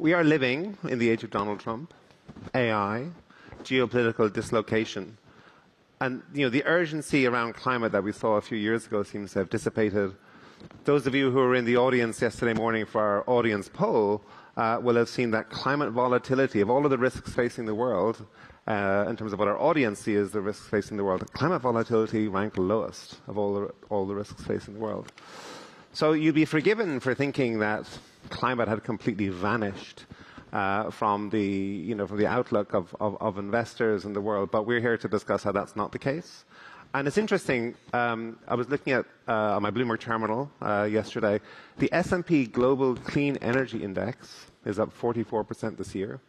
We are living in the age of Donald Trump, AI, geopolitical dislocation. And the urgency around climate that we saw a few years ago seems to have dissipated. Those of you who were in the audience yesterday morning for our audience poll will have seen that climate volatility, of all of the risks facing the world, in terms of what our audience sees as the risks facing the world, climate volatility ranked lowest of all the risks facing the world. So you'd be forgiven for thinking that climate had completely vanished from the outlook of investors in the world, but we're here to discuss how that's not the case. And it's interesting, I was looking at on my Bloomberg terminal yesterday, the S&P Global Clean Energy Index is up 44% this year.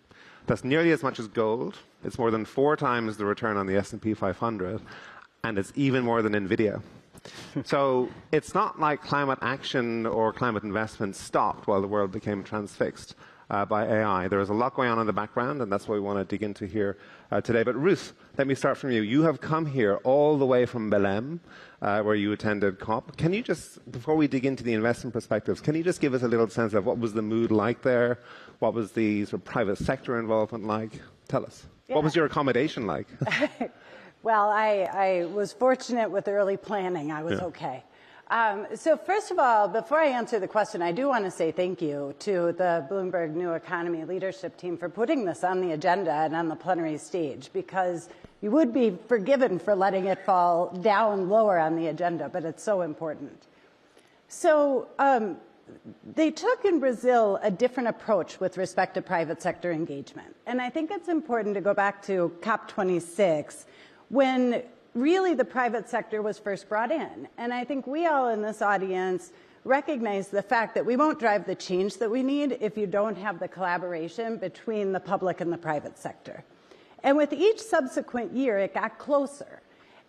That's nearly as much as gold. It's more than 4 times the return on the S&P 500, and it's even more than NVIDIA. So it's not like climate action or climate investment stopped while the world became transfixed by AI. There is a lot going on in the background, and that's what we want to dig into here today. But Ruth, let me start from you. You have come here all the way from Belém, where you attended COP. Can you just, before we dig into the investment perspectives, can you just give us a little sense of what was the mood like there? What was the sort of private sector involvement like? Tell us. Yeah. What was your accommodation like? Well, I was fortunate with early planning. I was okay. So first of all, before I answer the question, I do want to say thank you to the Bloomberg New Economy leadership team for putting this on the agenda and on the plenary stage, because you would be forgiven for letting it fall down lower on the agenda, but it's so important. So they took in Brazil a different approach with respect to private sector engagement. And I think it's important to go back to COP26, when really the private sector was first brought in. And I think we all in this audience recognize the fact that we won't drive the change that we need if you don't have the collaboration between the public and the private sector. And with each subsequent year, it got closer.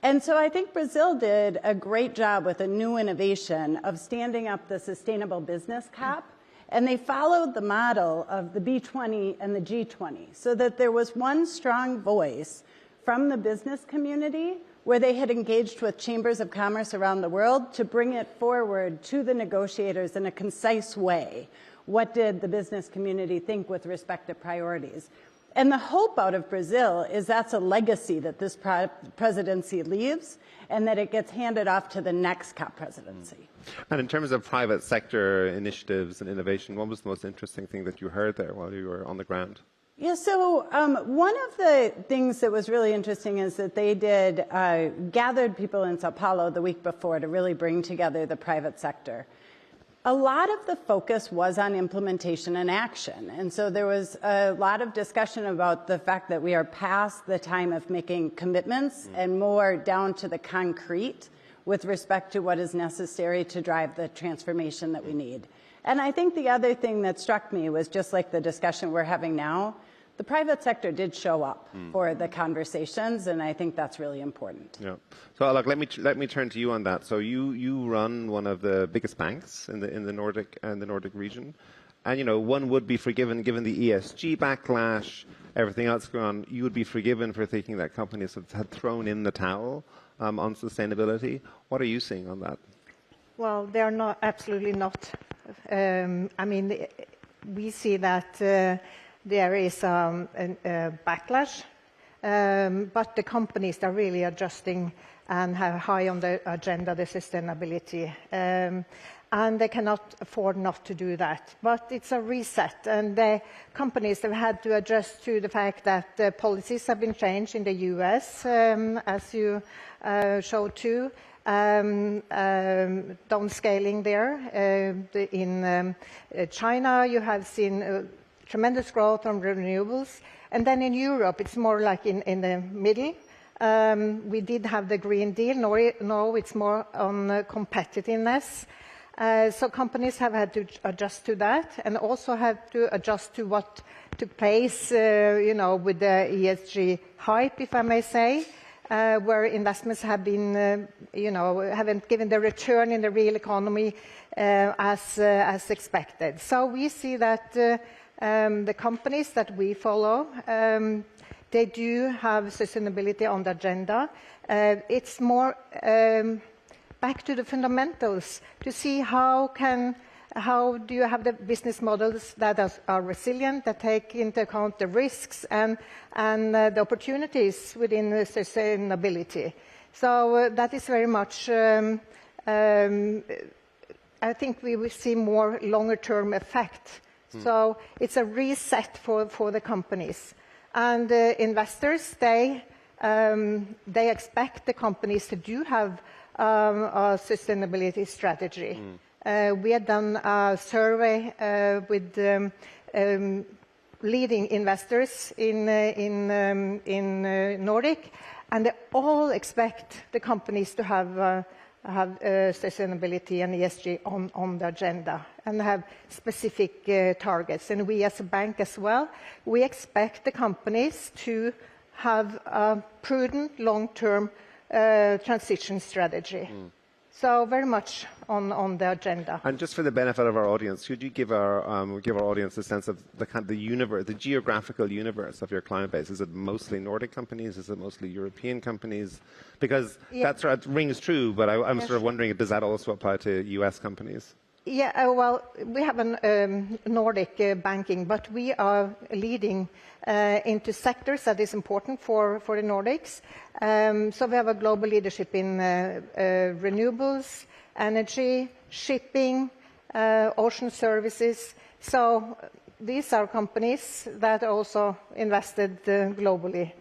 And so I think Brazil did a great job with a new innovation of standing up the Sustainable Business Cap. And they followed the model of the B20 and the G20, so that there was one strong voice from the business community where they had engaged with chambers of commerce around the world to bring it forward to the negotiators in a concise way. What did the business community think with respect to priorities? And the hope out of Brazil is that's a legacy that this presidency leaves, and that it gets handed off to the next COP presidency. And in terms of private sector initiatives and innovation, what was the most interesting thing that you heard there while you were on the ground? Yeah, so one of the things that was really interesting is that they did gathered people in Sao Paulo the week before to really bring together the private sector. A lot of the focus was on implementation and action. And so there was a lot of discussion about the fact that we are past the time of making commitments and more down to the concrete with respect to what is necessary to drive the transformation that we need. And I think the other thing that struck me was, just like the discussion we're having now, the private sector did show up for the conversations, and I think that's really important. Yeah. So, Olaug, let me turn to you on that. So, you run one of the biggest banks in the Nordic region, and one would be forgiven, given the ESG backlash, everything else going on. You would be forgiven for thinking that companies had thrown in the towel on sustainability. What are you seeing on that? Well, they are not, absolutely not. I mean, we see that there is a backlash, but the companies are really adjusting and have high on the agenda the sustainability, and they cannot afford not to do that. But it's a reset, and the companies have had to adjust to the fact that the policies have been changed in the US, as you showed too. Downscaling there. In China, you have seen tremendous growth on renewables. And then in Europe, it's more like in the middle. We did have the Green Deal. Now it's more on competitiveness. So companies have had to adjust to that, and also have to adjust to what took place, with the ESG hype, if I may say. Where investments have been, haven't given the return in the real economy as expected. So we see that the companies that we follow, they do have sustainability on the agenda. It's more back to the fundamentals to see how can how do you have the business models that are resilient, that take into account the risks and the opportunities within sustainability. So that is very much, I think we will see more longer-term effect. So it's a reset for the companies. And investors, they expect the companies to do have a sustainability strategy. We had done a survey with leading investors in Nordic, and they all expect the companies to have sustainability and ESG on the agenda and have specific targets. And we as a bank as well, we expect the companies to have a prudent long-term transition the So very much on the agenda. And just for the benefit of our audience, could you give our audience a sense of the universe, the geographical universe of your client base? Is it mostly Nordic companies? Is it mostly European companies? Because that rings true, but I'm sort of wondering, does that also apply to US companies? Yeah, well, we have a Nordic banking, but we are leading into sectors that is important for the Nordics. So we have a global leadership in renewables, energy, shipping, ocean services. So these are companies that also invested globally.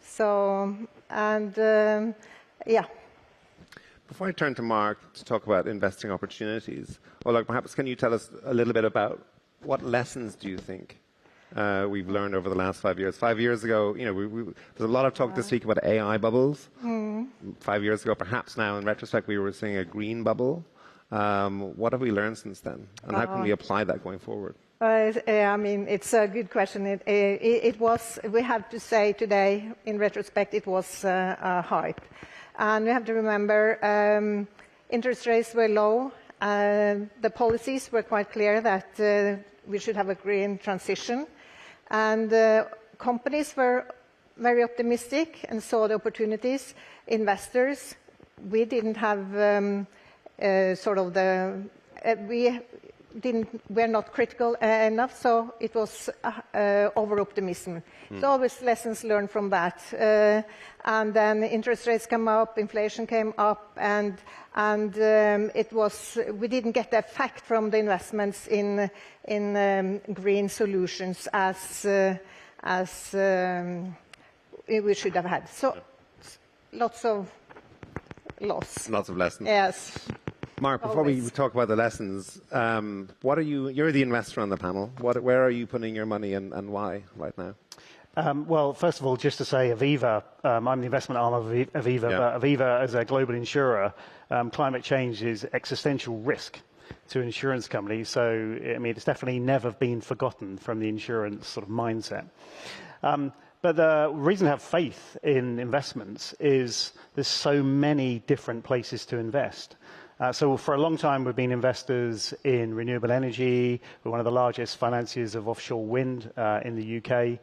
So, and yeah. Before I turn to Mark to talk about investing opportunities, Olaug, perhaps can you tell us a little bit about what lessons do you think we've learned over the last 5 years? 5 years ago, there's a lot of talk this week about AI bubbles. 5 years ago, perhaps now in retrospect, we were seeing a green bubble. What have we learned since then? And how can we apply that going forward? I mean, it's a good question. It was, we have to say today, in retrospect, it was a hype. And we have to remember interest rates were low. The policies were quite clear that we should have a green transition. And companies were very optimistic and saw the opportunities. Investors, we didn't have we're not critical enough, so it was over-optimism. So always lessons learned from that. And then interest rates came up, inflation came up, and it was, we didn't get the effect from the investments in green solutions as we should have had. So lots of loss. Lots of lessons. Yes. Mark, before we talk about the lessons, what are you're the investor on the panel. Where are you putting your money and why right now? Well, first of all, just to say Aviva, I'm the investment arm of Aviva, but Aviva as a global insurer, climate change is existential risk to insurance companies. So, I mean, it's definitely never been forgotten from the insurance sort of mindset. But the reason to have faith in investments is there's so many different places to invest. So for a long time, we've been investors in renewable energy. We're one of the largest financiers of offshore wind in the UK.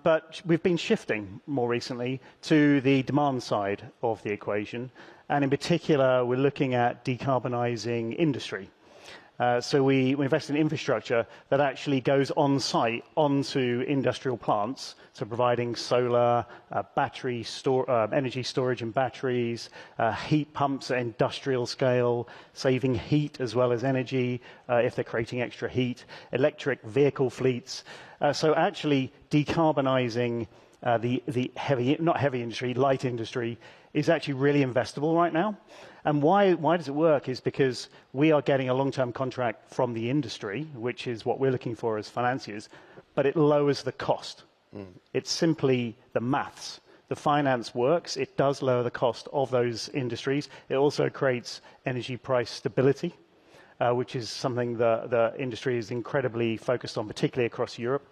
But we've been shifting more recently to the demand side of the equation. And in particular, we're looking at decarbonising industry. So we invest in infrastructure that actually goes on-site onto industrial plants, so providing solar, battery energy storage and batteries, heat pumps at industrial scale, saving heat as well as energy if they're creating extra heat, electric vehicle fleets. So actually decarbonising the light industry is actually really investable right now. And why does it work is because we are getting a long-term contract from the industry, which is what we're looking for as financiers, but it lowers the cost. It's simply the maths. The finance works. It does lower the cost of those industries. It also creates energy price stability, which is something the industry is incredibly focused on, particularly across Europe.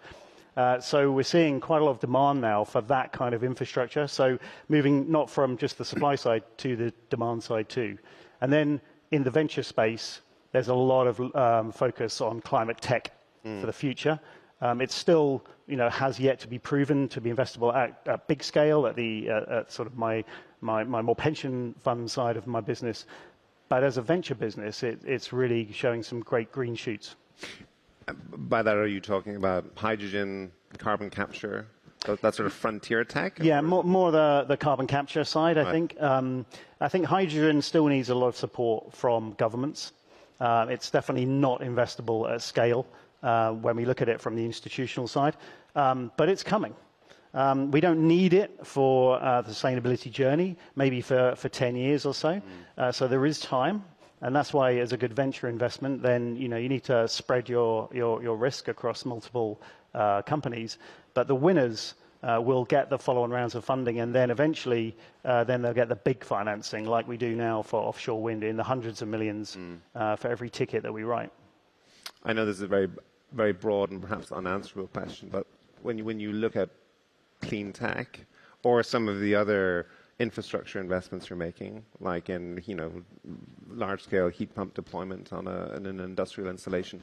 So we're seeing quite a lot of demand now for that kind of infrastructure. So moving not from just the supply side to the demand side too. And then in the venture space, there's a lot of focus on climate tech for the future. It still, has yet to be proven to be investable at big scale at the sort of my more pension fund side of my business. But as a venture business, it's really showing some great green shoots. By that, are you talking about hydrogen, carbon capture, that sort of frontier tech? Yeah, more the carbon capture side, I think. I think hydrogen still needs a lot of support from governments. It's definitely not investable at scale when we look at it from the institutional side, but it's coming. We don't need it for the sustainability journey, maybe for 10 years or so. So there is time, and that's why, as a good venture investment, then you need to spread your risk across multiple companies. But the winners will get the follow-on rounds of funding, and then eventually, then they'll get the big financing, like we do now for offshore wind, in the hundreds of millions for every ticket that we write. I know this is a very, very broad and perhaps unanswerable question, but when you look at clean tech or some of the other infrastructure investments you're making, like in large-scale heat pump deployment on an industrial installation,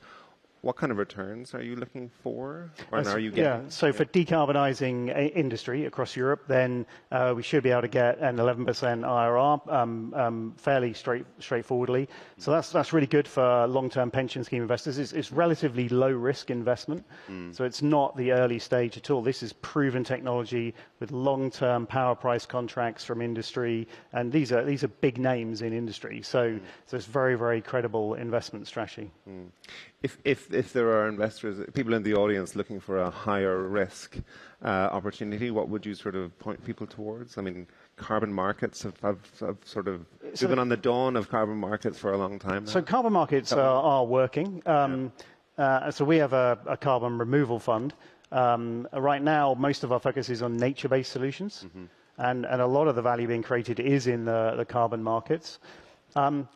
what kind of returns are you looking for, or are you getting? Yeah, so for decarbonising industry across Europe, then we should be able to get an 11% IRR fairly straightforwardly. So that's really good for long-term pension scheme investors. It's relatively low-risk investment, so it's not the early stage at all. This is proven technology with long-term power price contracts from industry, and these are big names in industry. So it's very, very credible investment strategy. If there are investors, people in the audience looking for a higher risk opportunity, what would you sort of point people towards? I mean, carbon markets have sort of been on the dawn of carbon markets for a long time now. So carbon markets are working. So we have a carbon removal fund. Right now, most of our focus is on nature-based solutions, and a lot of the value being created is in the carbon markets.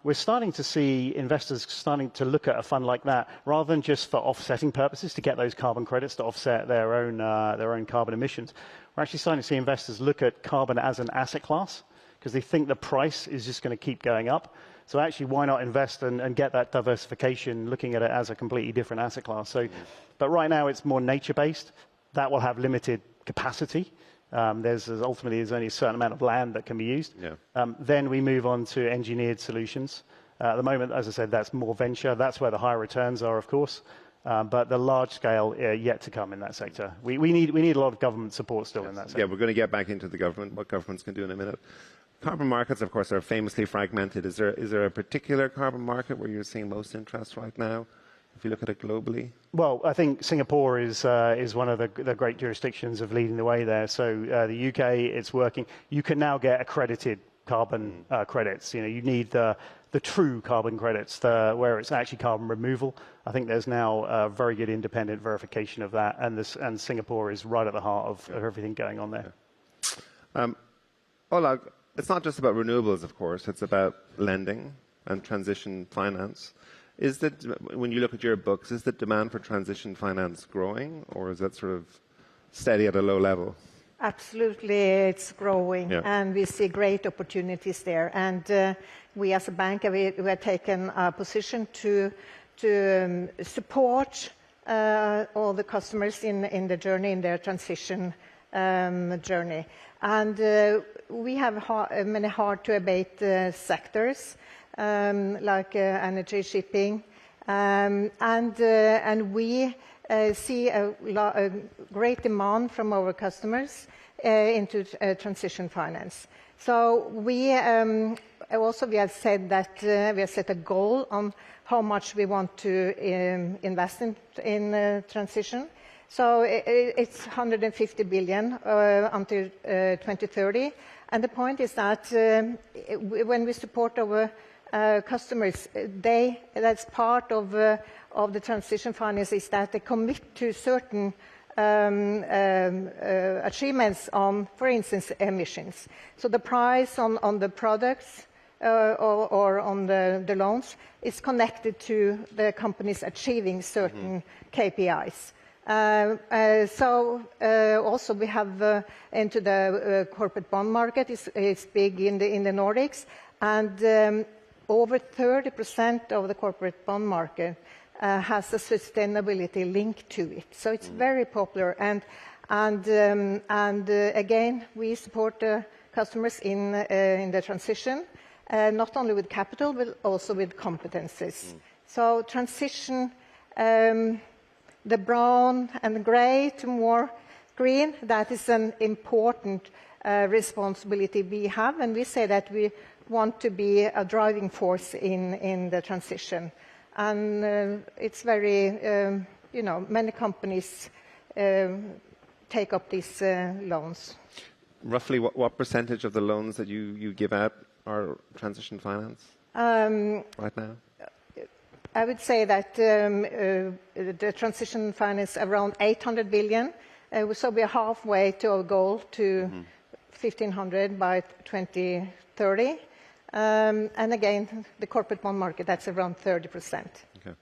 We're starting to see investors starting to look at a fund like that rather than just for offsetting purposes to get those carbon credits to offset their own carbon emissions. We're actually starting to see investors look at carbon as an asset class because they think the price is just going to keep going up. So actually, why not invest and get that diversification, looking at it as a completely different asset class? So, but right now it's more nature-based. That will have limited capacity. There's only a certain amount of land that can be used. Then we move on to engineered solutions. At the moment, as I said, that's more venture. That's where the higher returns are, of course. But the large scale yet to come in that sector. We need a lot of government support still in that sector. Yeah, we're going to get back into the government, what governments can do in a minute. Carbon markets, of course, are famously fragmented. Is there a particular carbon market where you're seeing most interest right now, if you look at it globally? Well, I think Singapore is one of the great jurisdictions of leading the way there. So the UK, it's working. You can now get accredited carbon credits. You need the true carbon credits, where it's actually carbon removal. I think there's now a very good independent verification of that, and Singapore is right at the heart of everything going on there. Olaug, it's not just about renewables, of course. It's about lending and transition finance. When you look at your books, is the demand for transition finance growing, or is that sort of steady at a low level? Absolutely, it's growing, and we see great opportunities there. And we as a bank, we have taken a position to support all the customers in the journey, in their transition journey. And we have many hard-to-abate sectors, like energy, shipping, and we see a great demand from our customers into transition finance. So we have said that we have set a goal on how much we want to invest in transition. So it's 150 billion until 2030. And the point is that when we support our customers, that's part of the transition finance, is that they commit to certain achievements on, for instance, emissions. So the price on the products or on the loans is connected to the companies achieving certain KPIs. Also we have into the corporate bond market. It's big in the Nordics, and over 30% of the corporate bond market has a sustainability link to it. So it's very popular, and again, we support the customers in the transition. not only with capital, but also with competencies. So transition, the brown and grey to more green, that is an important responsibility we have, and we say that we want to be a driving force in the transition. And it's very, many companies take up these loans. Roughly what percentage of the loans that you give out are transition finance right now? I would say that the transition finance around 800 billion. So we are halfway to our goal to 1,500 by 2030. And again, the corporate bond market, that's around 30%. Okay.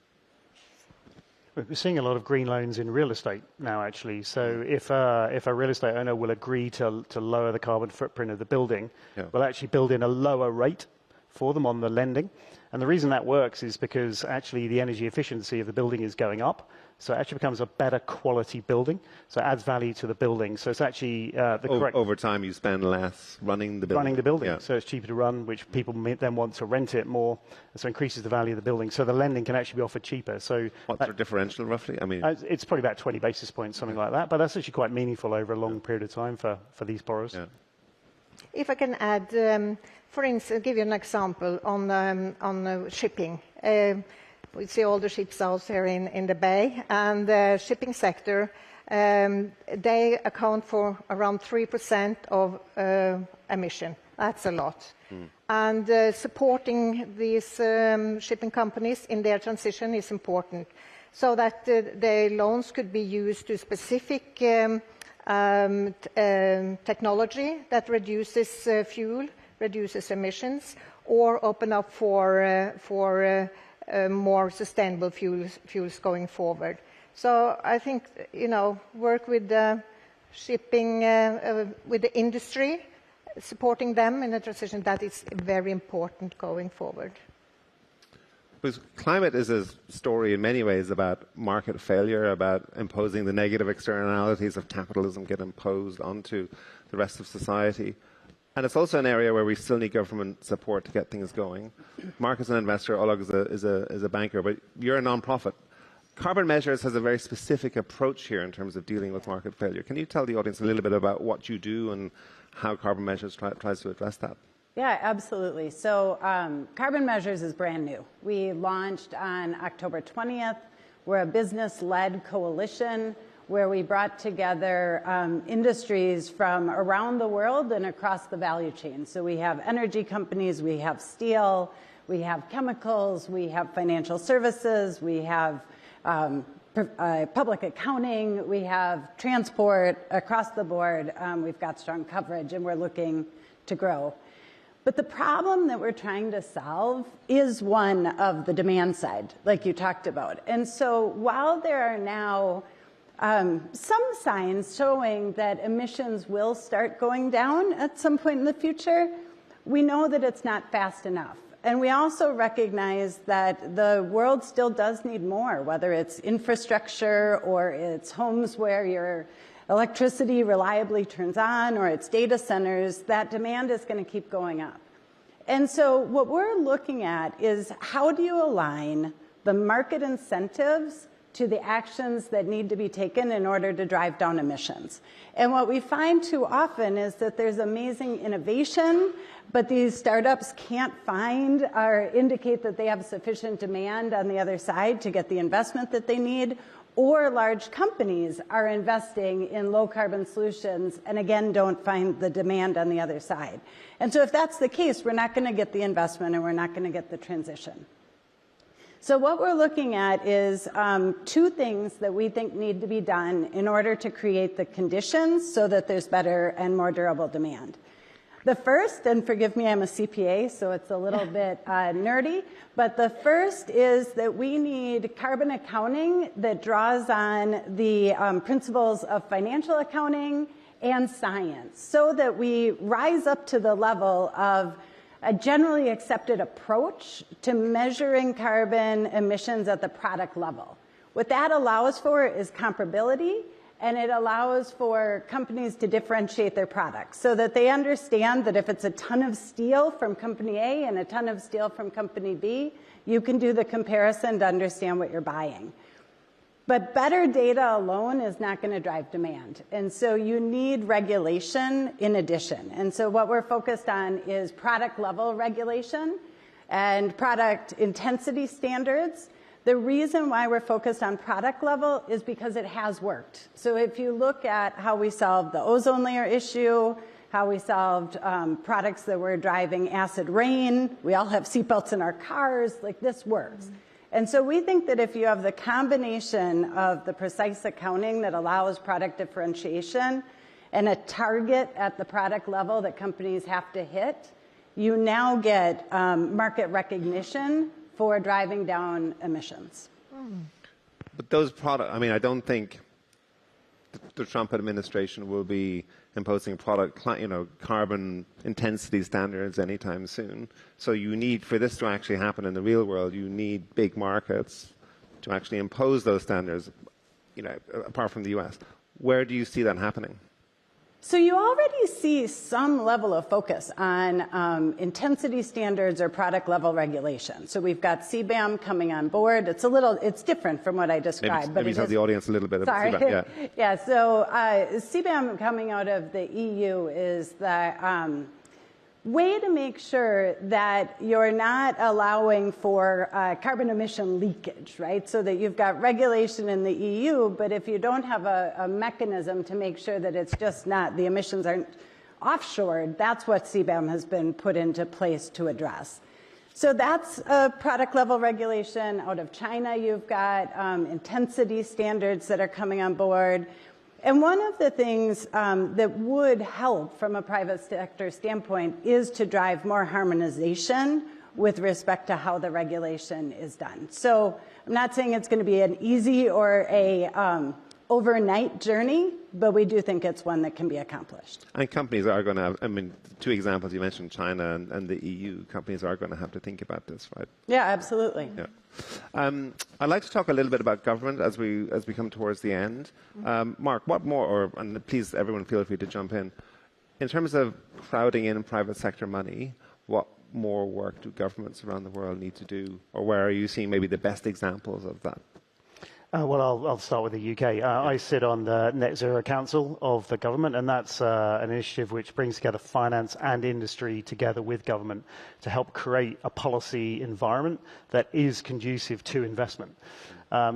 We're seeing a lot of green loans in real estate now, actually. So if a real estate owner will agree to lower the carbon footprint of the building, we'll actually build in a lower rate for them on the lending. And the reason that works is because actually the energy efficiency of the building is going up. So it actually becomes a better quality building. So it adds value to the building. So it's actually the correct... Over time you spend less running the building. Running the building. So it's cheaper to run, which people then want to rent it more. So it increases the value of the building. So the lending can actually be offered cheaper. So what's the differential roughly? I mean, it's probably about 20 basis points, something like that. But that's actually quite meaningful over a long period of time for these borrowers. Yeah. If I can add, for instance, give you an example on shipping. We see all the ships out there in the bay, and the shipping sector, they account for around 3% of emission. That's a lot. And supporting these shipping companies in their transition is important, so that the loans could be used to specific technology that reduces fuel, reduces emissions, or open up for more sustainable fuels going forward. So I think, work with the shipping, with the industry, supporting them in the transition, that is very important going forward. Because climate is a story in many ways about market failure, about imposing the negative externalities of capitalism get imposed onto the rest of society. And it's also an area where we still need government support to get things going. Mark is an investor, Olaug is a banker, but you're a non-profit. Carbon Measures has a very specific approach here in terms of dealing with market failure. Can you tell the audience a little bit about what you do and how Carbon Measures tries to address that? Yeah, absolutely. So Carbon Measures is brand new. We launched on October 20th. We're a business-led coalition where we brought together industries from around the world and across the value chain. So we have energy companies, we have steel, we have chemicals, we have financial services, we have public accounting, we have transport across the board. We've got strong coverage and we're looking to grow. But the problem that we're trying to solve is one of the demand side, like you talked about. And so while there are now some signs showing that emissions will start going down at some point in the future, we know that it's not fast enough. And we also recognize that the world still does need more, whether it's infrastructure or it's homes where your electricity reliably turns on or it's data centers, that demand is going to keep going up. And so what we're looking at is how do you align the market incentives to the actions that need to be taken in order to drive down emissions. And what we find too often is that there's amazing innovation, but these startups can't find or indicate that they have sufficient demand on the other side to get the investment that they need, or large companies are investing in low carbon solutions and again don't find the demand on the other side. And so if that's the case, we're not going to get the investment and we're not going to get the transition. So what we're looking at is two things that we think need to be done in order to create the conditions so that there's better and more durable demand. The first, and forgive me, I'm a CPA, so it's a little bit nerdy, but the first is that we need carbon accounting that draws on the principles of financial accounting and science so that we rise up to the level of a generally accepted approach to measuring carbon emissions at the product level. What that allows for is comparability and it allows for companies to differentiate their products so that they understand that if it's a ton of steel from company A and a ton of steel from company B, you can do the comparison to understand what you're buying. But better data alone is not going to drive demand. And so you need regulation in addition. And so what we're focused on is product level regulation and product intensity standards. The reason why we're focused on product level is because it has worked. So if you look at how we solved the ozone layer issue, how we solved products that were driving acid rain, we all have seatbelts in our cars, like this works. And so we think that if you have the combination of the precise accounting that allows product differentiation and a target at the product level that companies have to hit, you now get market recognition for driving down emissions. But those products, I mean, I don't think the Trump administration will be imposing carbon intensity standards anytime soon. So you need, for this to actually happen in the real world, you need big markets to actually impose those standards, apart from the US. Where do you see that happening? So you already see some level of focus on intensity standards or product level regulation. So we've got CBAM coming on board. It's different from what I described. Maybe tell the audience a little bit about CBAM. Yeah. So CBAM coming out of the EU is the way to make sure that you're not allowing for carbon emission leakage, right? So that you've got regulation in the EU, but if you don't have a mechanism to make sure that it's just not, the emissions aren't offshored, that's what CBAM has been put into place to address. So that's a product level regulation. Out of China, you've got intensity standards that are coming on board. And one of the things that would help from a private sector standpoint is to drive more harmonization with respect to how the regulation is done. So I'm not saying it's going to be an easy or a overnight journey, but we do think it's one that can be accomplished. And companies are going to have, I mean, two examples you mentioned, China and the EU, companies are going to have to think about this, right? Yeah, absolutely. Yeah. I'd like to talk a little bit about government as we come towards the end. Mark, what more, and please everyone feel free to jump in terms of crowding in private sector money, what more work do governments around the world need to do, or where are you seeing maybe the best examples of that? Well, I'll start with the UK. I sit on the Net Zero Council of the government, and that's an initiative which brings together finance and industry together with government to help create a policy environment that is conducive to investment.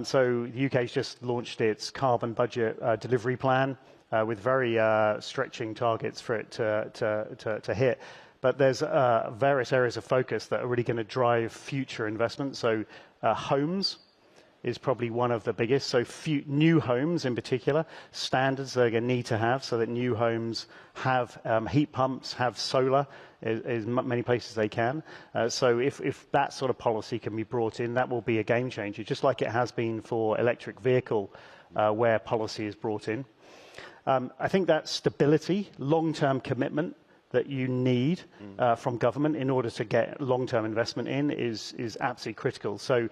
So the UK's just launched its carbon budget delivery plan with very stretching targets for it to hit. But there's various areas of focus that are really going to drive future investment. So homes is probably one of the biggest. So new homes in particular, standards they're going to need to have so that new homes have heat pumps, have solar, as many places they can. So if that sort of policy can be brought in, that will be a game changer, just like it has been for electric vehicle where policy is brought in. I think that stability, long-term commitment that you need from government in order to get long-term investment in is absolutely critical. So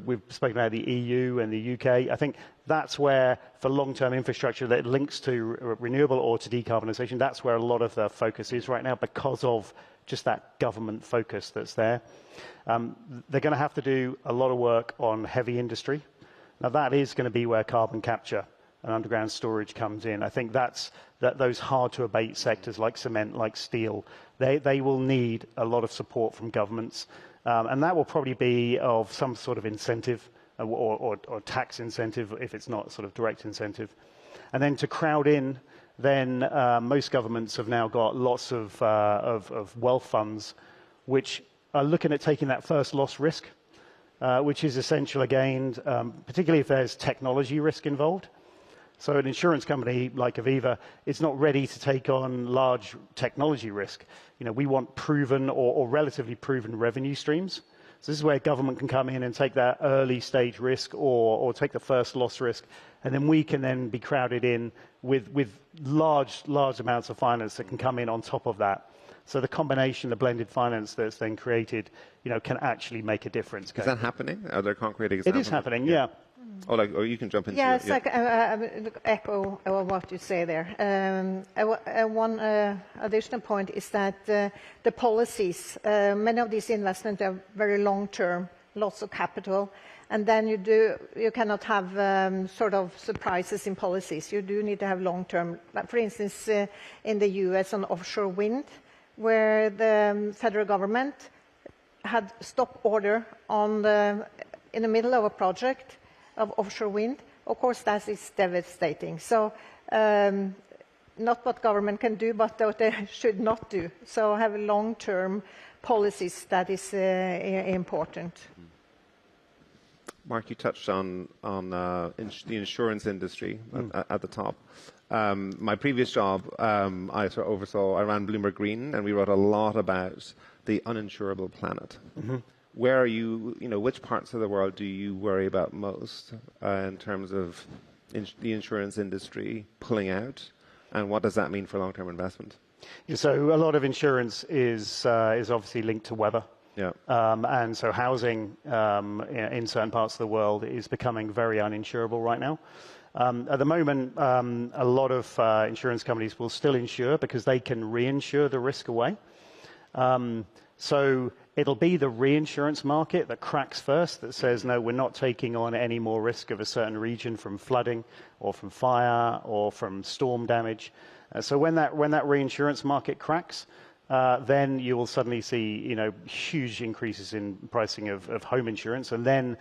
we've spoken about the EU and the UK. I think that's where, for long-term infrastructure that links to renewable or to decarbonisation, that's where a lot of the focus is right now because of just that government focus that's there. They're going to have to do a lot of work on heavy industry. Now, that is going to be where carbon capture and underground storage comes in. I think those hard-to-abate sectors like cement, like steel, they will need a lot of support from governments. And that will probably be of some sort of incentive or tax incentive if it's not sort of direct incentive. And then to crowd in, then most governments have now got lots of wealth funds which are looking at taking that first loss risk, which is essential again, particularly if there's technology risk involved. So an insurance company like Aviva is not ready to take on large technology risk. We want proven or relatively proven revenue streams. So this is where government can come in and take that early stage risk or take the first loss risk. And then we can then be crowded in with large amounts of finance that can come in on top of that. So the combination, the blended finance that's then created, can actually make a difference. Is that happening? Are there concrete examples? It is happening, yeah. Oleg, or you can jump into Yes, it. I echo what you say there. One additional point is that the policies, many of these investments are very long-term, lots of capital, and then you cannot have sort of surprises in policies. You do need to have long-term. For instance, in the U.S. on offshore wind, where the federal government had stop order in the middle of a project of offshore wind. Of course, that is devastating. So not what government can do, but what they should not do. So have long-term policies, that is important. Mark, you touched on the insurance industry at the top. My previous job, I sort of oversaw, I ran Bloomberg Green, and we wrote a lot about the uninsurable planet. Where are you, which parts of the world do you worry about most in terms of the insurance industry pulling out, and what does that mean for long-term investment? Yeah, so a lot of insurance is obviously linked to weather. Yeah. And so housing in certain parts of the world is becoming very uninsurable right now. At the moment, a lot of insurance companies will still insure because they can reinsure the risk away. So it'll be the reinsurance market that cracks first, that says, no, we're not taking on any more risk of a certain region from flooding or from fire or from storm damage. So when that reinsurance market cracks, then you will suddenly see, huge increases in pricing of home insurance. And then,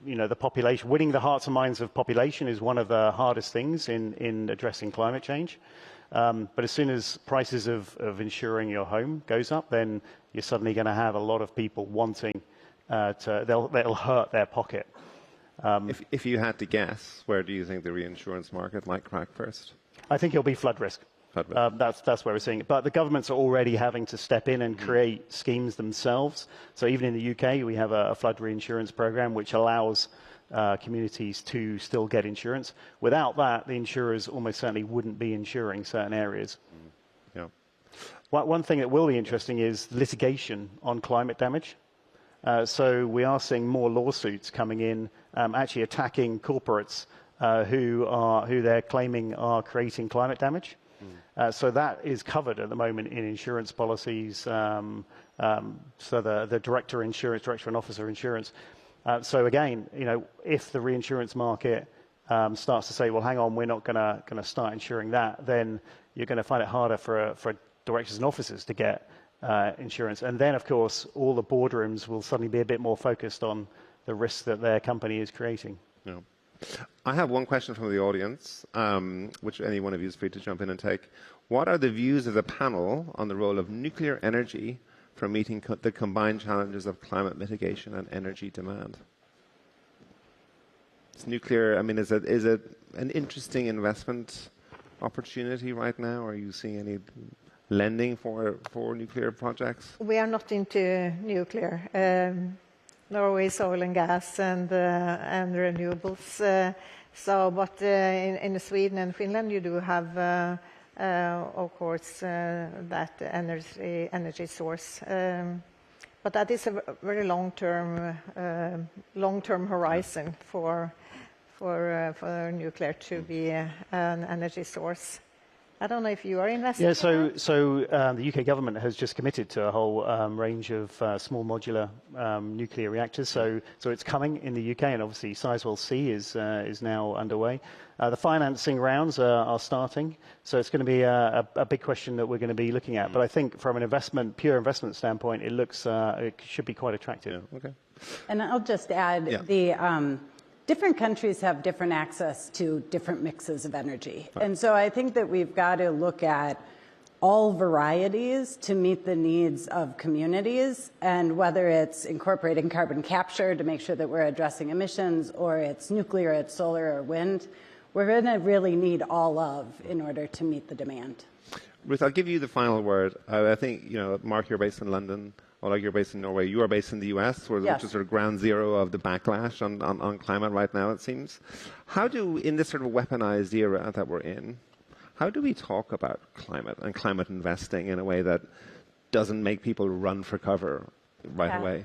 the population, winning the hearts and minds of population is one of the hardest things in addressing climate change. But as soon as prices of insuring your home goes up, then you're suddenly going to have a lot of people wanting they'll hurt their pocket. If you had to guess, where do you think the reinsurance market might crack first? I think it'll be flood risk. That's where we're seeing it. But the governments are already having to step in and create schemes themselves. So even in the UK, we have a flood reinsurance program which allows communities to still get insurance. Without that, the insurers almost certainly wouldn't be insuring certain areas. Yeah. One thing that will be interesting is litigation on climate damage. So we are seeing more lawsuits coming in, actually attacking corporates who they're claiming are creating climate damage. So that is covered at the moment in insurance policies. So the director and officer insurance. So again, if the reinsurance market starts to say, well, hang on, we're not going to start insuring that, then you're going to find it harder for directors and officers to get insurance. And then, of course, all the boardrooms will suddenly be a bit more focused on the risk that their company is creating. Yeah. I have one question from the audience, which any one of you is free to jump in and take. What are the views of the panel on the role of nuclear energy for meeting the combined challenges of climate mitigation and energy demand? Is nuclear, is it an interesting investment opportunity right now? Are you seeing any lending for nuclear projects? We are not into nuclear. Norway's oil and gas and renewables. But in Sweden and Finland, you do have, of course, that energy source. But that is a very long-term horizon for nuclear to be an energy source. I don't know if you are investing. Yeah, so the UK government has just committed to a whole range of small modular nuclear reactors. So it's coming in the UK, and obviously Sizewell C is now underway. The financing rounds are starting, so it's going to be a big question that we're going to be looking at. But I think from an pure investment standpoint, it should be quite attractive. Yeah, okay. And I'll just add different countries have different access to different mixes of energy. And so I think that we've got to look at all varieties to meet the needs of communities, and whether it's incorporating carbon capture to make sure that we're addressing emissions, or it's nuclear, it's solar or wind, we're going to really need all of in order to meet the demand. Ruth, I'll give you the final word. I think, Mark, you're based in London. Oleg, you're based in Norway. You are based in the US, which is sort of ground zero of the backlash on climate right now, it seems. In this sort of weaponized era that we're in, how do we talk about climate and climate investing in a way that doesn't make people run for cover right away?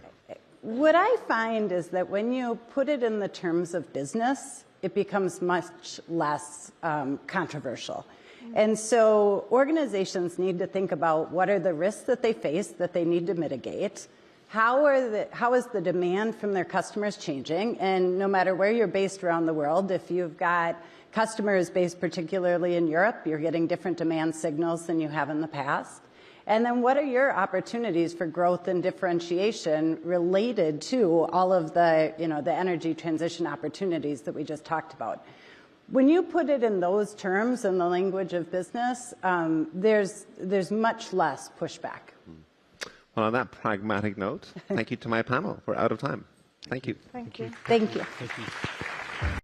What I find is that when you put it in the terms of business, it becomes much less controversial. And so organizations need to think about what are the risks that they face that they need to mitigate. How is the demand from their customers changing? And no matter where you're based around the world, if you've got customers based particularly in Europe, you're getting different demand signals than you have in the past. And then what are your opportunities for growth and differentiation related to all of the, the energy transition opportunities that we just talked about? When you put it in those terms in the language of business, there's much less pushback. Well, on that pragmatic note, thank you to my panel. We're out of time. Thank you. Thank you. Thank you. Thank you.